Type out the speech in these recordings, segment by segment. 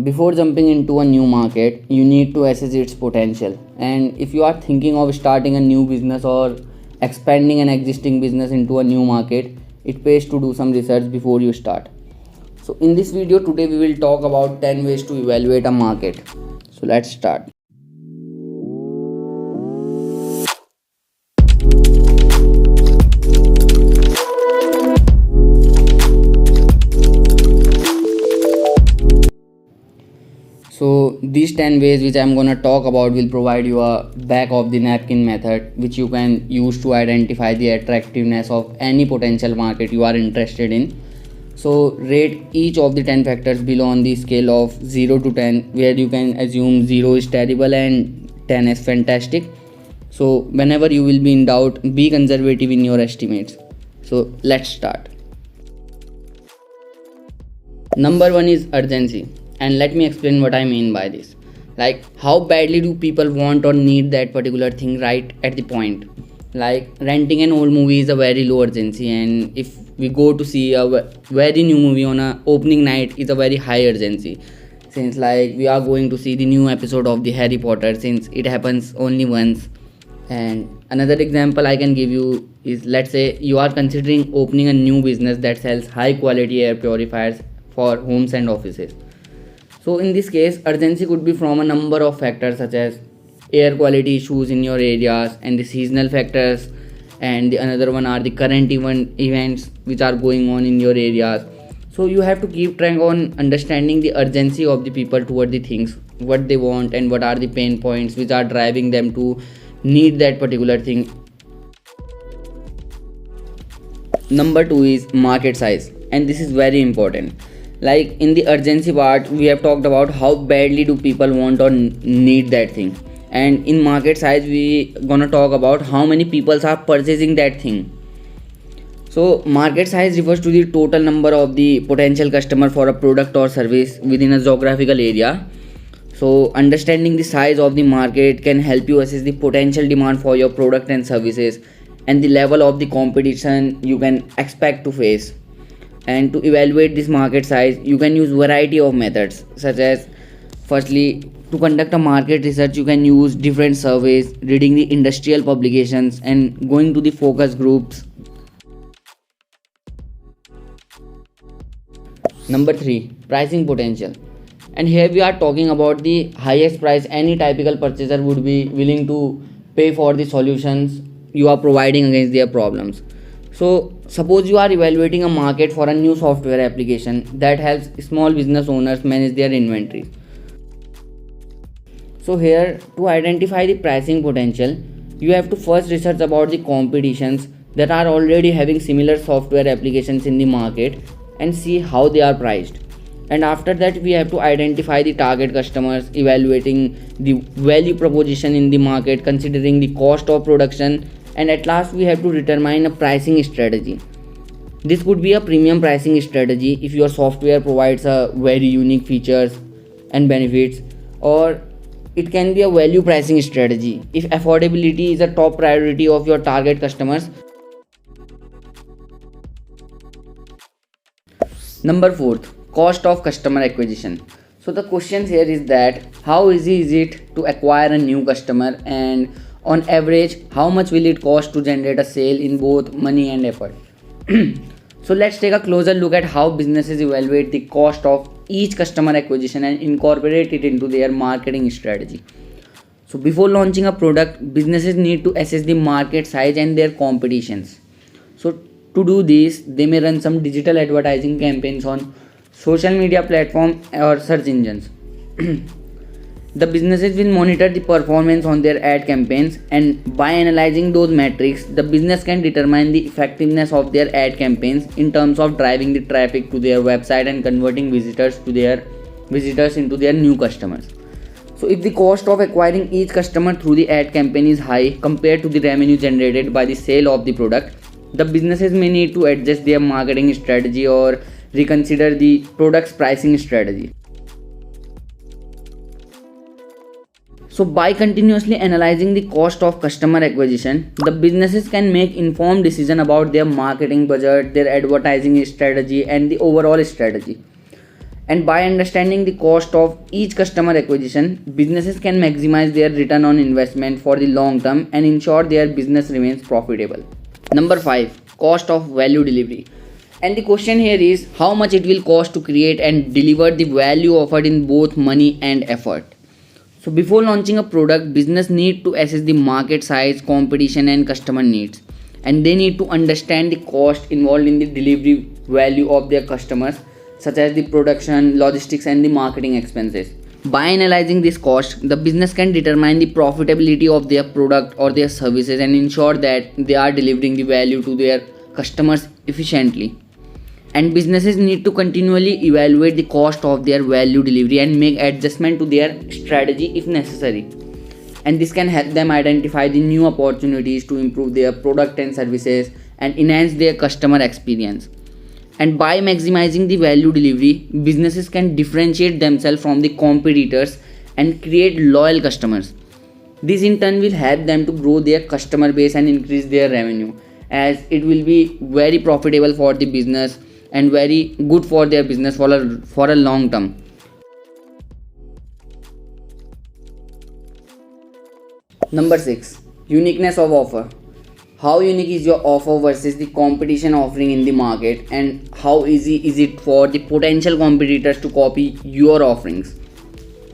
Before jumping into a new market, you need to assess its potential. And if you are thinking of starting a new business or expanding an existing business into a new market, it pays to do some research before you start. So, in this video today, we will talk about 10 ways to evaluate a market. So, let's start. So these 10 ways which I'm gonna talk about will provide you a back of the napkin method which you can use to identify the attractiveness of any potential market you are interested in. So rate each of the 10 factors below on the scale of 0 to 10, where you can assume 0 is terrible and 10 is fantastic. So whenever you will be in doubt, be conservative in your estimates. So let's start. Number one is urgency, and let me explain what I mean by this. Like, how badly do people want or need that particular thing right at the point? Like, renting an old movie is a very low urgency, and if we go to see a very new movie on a opening night, is a very high urgency. Since like we are going to see the new episode of the Harry Potter, since it happens only once. And another example I can give you is, let's say you are considering opening a new business that sells high quality air purifiers for homes and offices. So in this case, urgency could be from a number of factors such as air quality issues in your areas and the seasonal factors, and the another one are the current events which are going on in your areas. So you have to keep track on understanding the urgency of the people toward the things, what they want and what are the pain points which are driving them to need that particular thing. Number two is market size, and this is very important. Like in the urgency part, we have talked about how badly do people want or need that thing, and in market size we gonna talk about how many people are purchasing that thing. So market size refers to the total number of the potential customer for a product or service within a geographical area. So understanding the size of the market can help you assess the potential demand for your product and services and the level of the competition you can expect to face. And to evaluate this market size, you can use variety of methods, such as, firstly, to conduct a market research you can use different surveys, reading the industrial publications and going to the focus groups. Number 3, pricing potential. And here we are talking about the highest price any typical purchaser would be willing to pay for the solutions you are providing against their problems. So suppose you are evaluating a market for a new software application that helps small business owners manage their inventory. So here, to identify the pricing potential, you have to first research about the competitions that are already having similar software applications in the market and see how they are priced. And after that, we have to identify the target customers, evaluating the value proposition in the market, considering the cost of production, and at last we have to determine a pricing strategy. This could be a premium pricing strategy if your software provides a very unique features and benefits, or it can be a value pricing strategy if affordability is a top priority of your target customers. Number 4, cost of customer acquisition. So the question here is that how easy is it to acquire a new customer, and on average how much will it cost to generate a sale in both money and effort. So let's take a closer look at how businesses evaluate the cost of each customer acquisition and incorporate it into their marketing strategy. So before launching a product, businesses need to assess the market size and their competitions. So to do this, they may run some digital advertising campaigns on social media platforms or search engines. The businesses will monitor the performance on their ad campaigns, and by analyzing those metrics, the business can determine the effectiveness of their ad campaigns in terms of driving the traffic to their website and converting visitors into their new customers. So if the cost of acquiring each customer through the ad campaign is high compared to the revenue generated by the sale of the product, the businesses may need to adjust their marketing strategy or reconsider the product's pricing strategy. So by continuously analyzing the cost of customer acquisition, the businesses can make informed decision about their marketing budget, their advertising strategy and the overall strategy. And by understanding the cost of each customer acquisition, businesses can maximize their return on investment for the long term and ensure their business remains profitable. Number 5, cost of value delivery. And the question here is how much it will cost to create and deliver the value offered in both money and effort. So before launching a product, business need to assess the market size, competition and customer needs. And they need to understand the cost involved in the delivery value of their customers, such as the production, logistics and the marketing expenses. By analyzing this cost, the business can determine the profitability of their product or their services and ensure that they are delivering the value to their customers efficiently. And businesses need to continually evaluate the cost of their value delivery and make adjustment to their strategy if necessary. And this can help them identify the new opportunities to improve their product and services and enhance their customer experience. And by maximizing the value delivery, businesses can differentiate themselves from the competitors and create loyal customers. This in turn will help them to grow their customer base and increase their revenue, as it will be very profitable for the business and very good for their business for a long term. Number 6, uniqueness of offer. How unique is your offer versus the competition offering in the market, and how easy is it for the potential competitors to copy your offerings?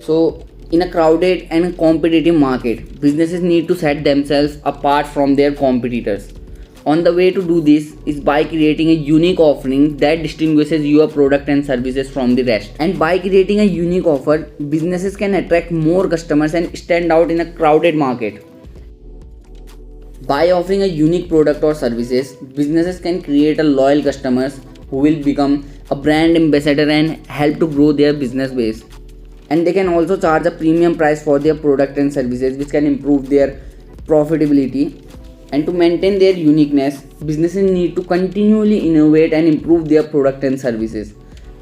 So in a crowded and competitive market, businesses need to set themselves apart from their competitors. On the way to do this is by creating a unique offering that distinguishes your product and services from the rest. And by creating a unique offer, businesses can attract more customers and stand out in a crowded market. By offering a unique product or services, businesses can create a loyal customers who will become a brand ambassador and help to grow their business base. And they can also charge a premium price for their product and services, which can improve their profitability. And to maintain their uniqueness, businesses need to continually innovate and improve their product and services.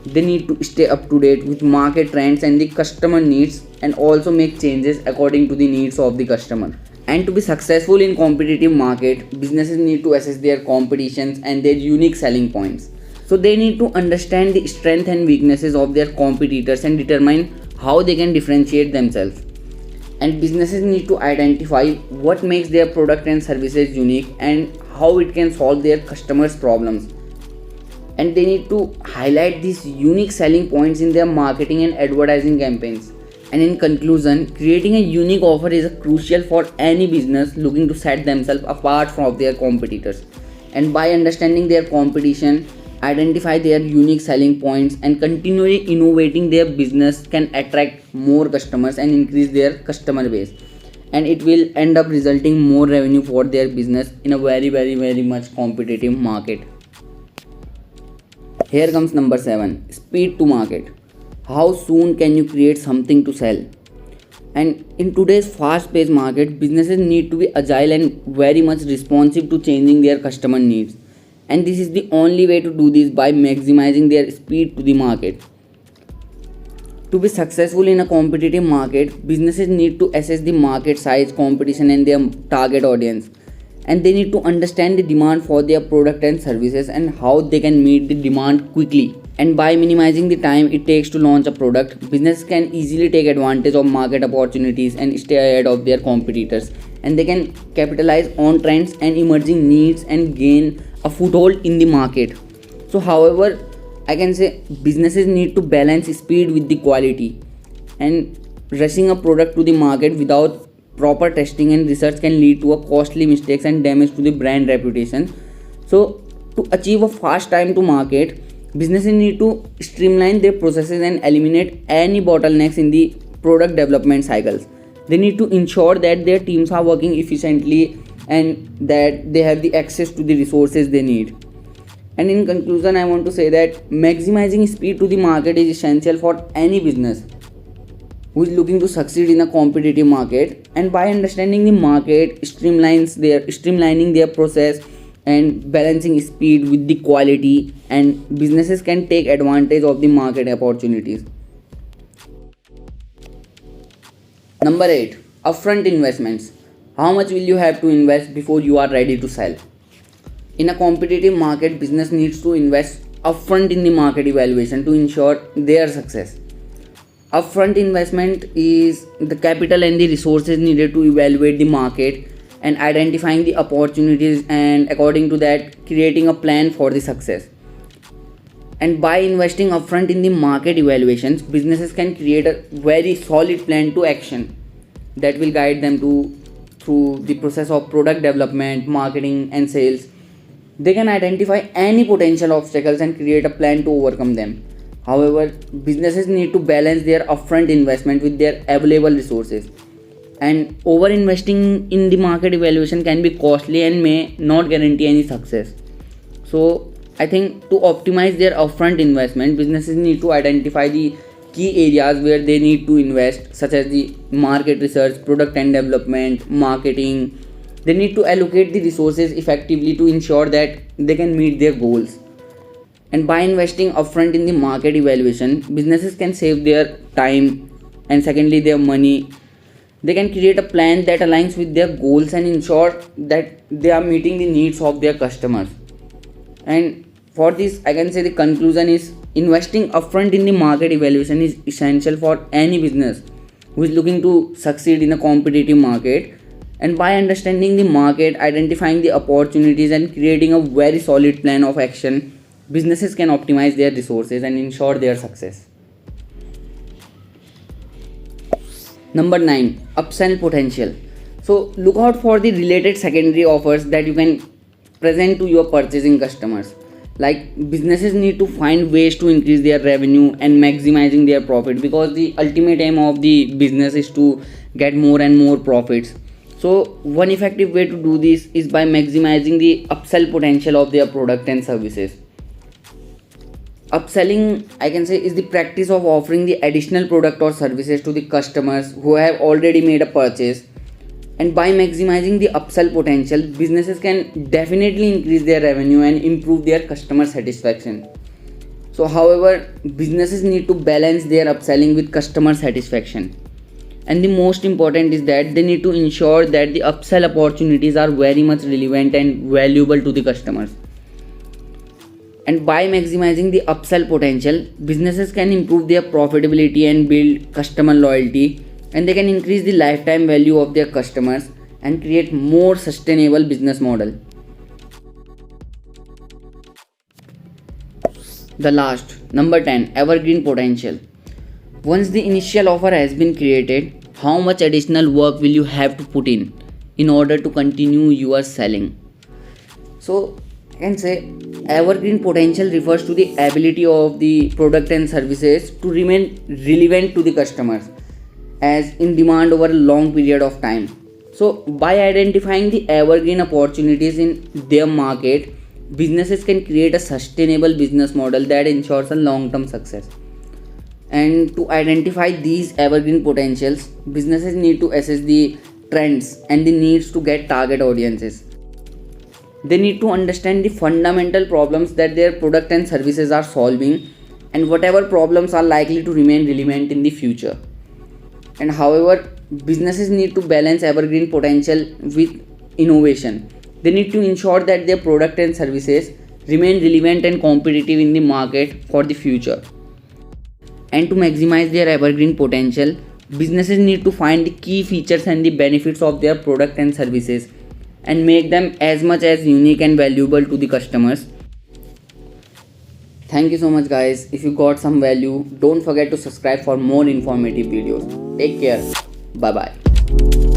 They need to stay up to date with market trends and the customer needs, and also make changes according to the needs of the customer. And to be successful in competitive market, businesses need to assess their competitions and their unique selling points. So they need to understand the strengths and weaknesses of their competitors and determine how they can differentiate themselves. And businesses need to identify what makes their product and services unique and how it can solve their customers' problems. And they need to highlight these unique selling points in their marketing and advertising campaigns. And in conclusion, creating a unique offer is crucial for any business looking to set themselves apart from their competitors. And by understanding their competition, identify their unique selling points and continually innovating their business can attract more customers and increase their customer base, and it will end up resulting more revenue for their business in a very much competitive market. Here comes number 7, speed to market. How soon can you create something to sell? And in today's fast paced market, businesses need to be agile and very much responsive to changing their customer needs. And this is the only way to do this, by maximizing their speed to the market. To be successful in a competitive market, businesses need to assess the market size, competition and their target audience. And they need to understand the demand for their product and services and how they can meet the demand quickly. And by minimizing the time it takes to launch a product, business can easily take advantage of market opportunities and stay ahead of their competitors. And they can capitalize on trends and emerging needs and gain a foothold in the market. So however, I can say businesses need to balance speed with the quality, and rushing a product to the market without proper testing and research can lead to a costly mistakes and damage to the brand reputation. So to achieve a fast time to market, businesses need to streamline their processes and eliminate any bottlenecks in the product development cycles. They need to ensure that their teams are working efficiently and that they have the access to the resources they need. And in conclusion, I want to say that maximizing speed to the market is essential for any business who is looking to succeed in a competitive market. And by understanding the market, streamlining their process and balancing speed with the quality, and businesses can take advantage of the market opportunities. Number 8, upfront investments. How much will you have to invest before you are ready to sell? In a competitive market, business needs to invest upfront in the market evaluation to ensure their success. Upfront investment is the capital and the resources needed to evaluate the market and identifying the opportunities, and according to that creating a plan for the success. And by investing upfront in the market evaluations, businesses can create a very solid plan to action that will guide them to through the process of product development, marketing, and sales. They can identify any potential obstacles and create a plan to overcome them. However, businesses need to balance their upfront investment with their available resources. And over investing in the market evaluation can be costly and may not guarantee any success. So, I think to optimize their upfront investment, businesses need to identify the key areas where they need to invest, such as the market research, product and development, marketing. They need to allocate the resources effectively to ensure that they can meet their goals. And by investing upfront in the market evaluation, businesses can save their time and secondly their money. They can create a plan that aligns with their goals and ensure that they are meeting the needs of their customers. And for this, I can say the conclusion is investing upfront in the market evaluation is essential for any business who is looking to succeed in a competitive market. And by understanding the market, identifying the opportunities, and creating a very solid plan of action, businesses can optimize their resources and ensure their success. Number 9, upsell potential. So look out for the related secondary offers that you can present to your purchasing customers. Like businesses need to find ways to increase their revenue and maximizing their profit, because the ultimate aim of the business is to get more and more profits. So one effective way to do this is by maximizing the upsell potential of their product and services. Upselling, I can say, is the practice of offering the additional product or services to the customers who have already made a purchase. And by maximizing the upsell potential, businesses can definitely increase their revenue and improve their customer satisfaction. So, however, businesses need to balance their upselling with customer satisfaction. And the most important is that they need to ensure that the upsell opportunities are very much relevant and valuable to the customers. And by maximizing the upsell potential, businesses can improve their profitability and build customer loyalty, and they can increase the lifetime value of their customers and create more sustainable business model. The last, number 10, evergreen potential. Once the initial offer has been created, how much additional work will you have to put in order to continue your selling? So I can say evergreen potential refers to the ability of the product and services to remain relevant to the customers as in demand over a long period of time. So by identifying the evergreen opportunities in their market, businesses can create a sustainable business model that ensures a long-term success. And to identify these evergreen potentials, businesses need to assess the trends and the needs to get target audiences. They need to understand the fundamental problems that their product and services are solving, and whatever problems are likely to remain relevant in the future. And however, businesses need to balance evergreen potential with innovation. They need to ensure that their product and services remain relevant and competitive in the market for the future. And to maximize their evergreen potential, businesses need to find the key features and the benefits of their product and services and make them as much as unique and valuable to the customers. Thank you so much guys. If you got some value, don't forget to subscribe for more informative videos. Take care. Bye bye.